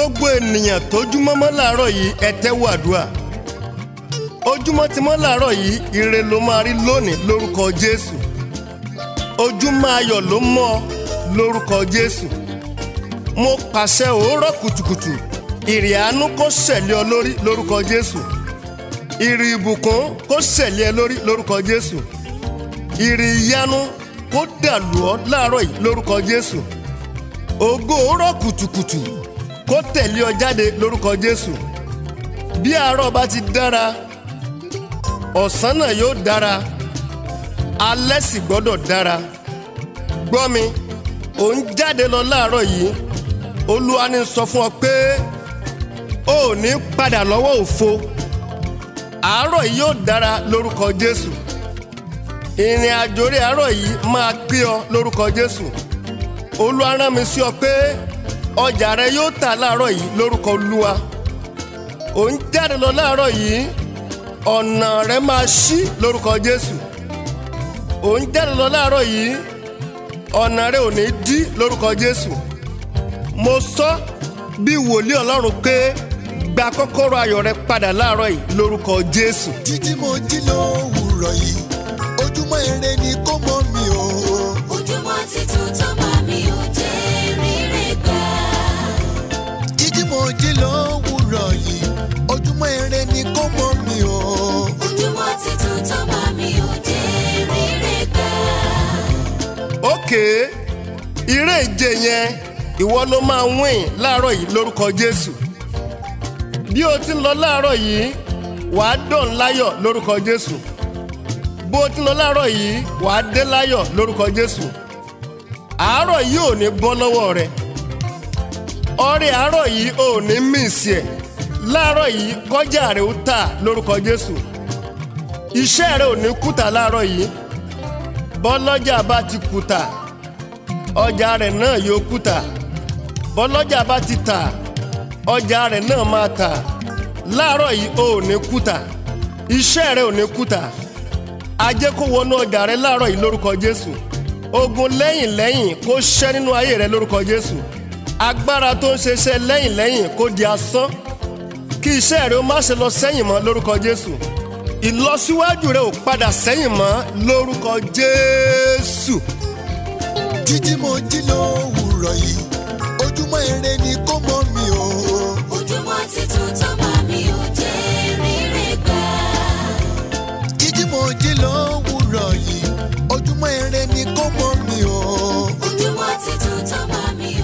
Gbogbo ènìyàn tójúmọ́ mọ́ láàárọ̀ yìí ẹ tẹ́wọ́ àdúrà. Ojúmọ́ tí mọ́ láàárọ̀ yìí ire ló máa rí lónìí lórúkọ Jésù. Ojúmọ́ ayọ̀ ló mọ́ lórúkọ Jésù. Mo pàṣẹ òórọ̀ kùtùkùtù ìrì àánú kó sẹ̀lẹ̀ ọ lórí lórúkọ Jésù. Ìrì ìbùkún kó sẹ̀lẹ̀ ẹ lórí lórúkọ Jésù. Ìrì ìyanu kó dàlù ọ́ láàárọ̀ yìí lórúkọ Jésù. Ògo òórọ̀ kùtùkùtù kó tẹ̀lé ọ jáde lórúkọ Jésù. Bí àárọ̀ bá ti dára, ọ̀sán náà yóò dára, alẹ́ sì gbọ́dọ̀ dára. Gbọ́ mi, ò ń jáde lọ láàárọ̀ yìí, Olúwa ní sọ fún ọ pé o ò ní padà lọ́wọ́ òfo. Àárọ̀ yìí yóò dára lórúkọ Jésù. Ìrìn àjò rẹ̀ àárọ̀ yìí máa pé ọ lórúkọ Jésù. Olúwa rán mi sí ọ pé ọjà rẹ yóò tà láàárọ̀ yìí lórúkọ Olúwa. Ò ń jáde lọ láàárọ̀ yìí, ọ̀nà rẹ máa ṣí lórúkọ Jésù. Ò ń jáde lọ láàárọ̀ yìí, ọ̀nà rẹ ò ní dí lórúkọ Jésù. Mo sọ bí wòlíì Ọlọ́run pé gba kọ́kọ́rọ́ ayọ̀ rẹ padà láàárọ̀ yìí lórúkọ Jésù. Jíjí mo jí lówùúrọ̀ yìí, ojúmọ́ ire ni kó mọ́ mi o. Ojúmọ́ titun tó mọ́ mi ò jẹ́ rere gbà. Jíjí mo jí lówùúrọ̀ yìí, ojúmọ́ ire ni kó mọ́ mi o. Ojúmọ́ titun tó mọ́ mi ò jẹ́ rere gbà. Ókè, ire ìje yẹn ìwọ ló máa win láàárọ̀ yìí lórúkọ Jésù. Bí o ti ń lọ láàárọ̀ yìí, wàá dọ̀n láyọ̀ lórúkọ Jésù. Bó o ti ń lọ láàárọ̀ yìí, wàá dé láyọ̀ lórúkọ Jésù. Àárọ̀ yìí ò ní bọ́ lọ́wọ́ rẹ. Ọrẹ àárọ̀ yìí ò ní mísì ẹ̀. Láàárọ̀ yìí kọjá rẹ ó tà lórúkọ Jésù. Iṣẹ́ rẹ ò ní kùtà láàárọ̀ yìí. Bọ́lọ́jà bá ti kùtà, ọjà rẹ̀ náà yóò kùtà. Bọ́lọ́jà bá ti tà, ọjà rẹ̀ náà máa tà. Láàárọ̀ yìí ò ní kùtà. Iṣẹ́ rẹ̀ ò ní kùtà. Ajé kó wọnú ọjà rẹ̀ láàárọ̀ yìí lórúkọ Jésù. Ogun lẹ́yìn kó ṣẹ́ nínú ayé rẹ̀ lórúkọ Jésù. Agbára tó ń ṣeṣẹ́ lẹ́yìn kó di asán. Kí iṣẹ́ rẹ̀ ó má ṣe lọ sẹ́yìn mọ́ lórúkọ Jésù. Ìlọsíwájú rẹ̀ ò padà sẹ́yìn mọ́ lórúkọ Jésù. Jíjí mo jí lówùúrọ̀ yìí, ojúmọ́ ire ni kó mọ́ mi o. Ojúmọ́ titun tó mọ́ mi ò jẹ́ rere gbà. Jíjí mo jí lówùúrọ̀ yìí, ojúmọ́ ire ni kó mọ́ mi o. Ojúmọ́ titun tó mọ́ mi ò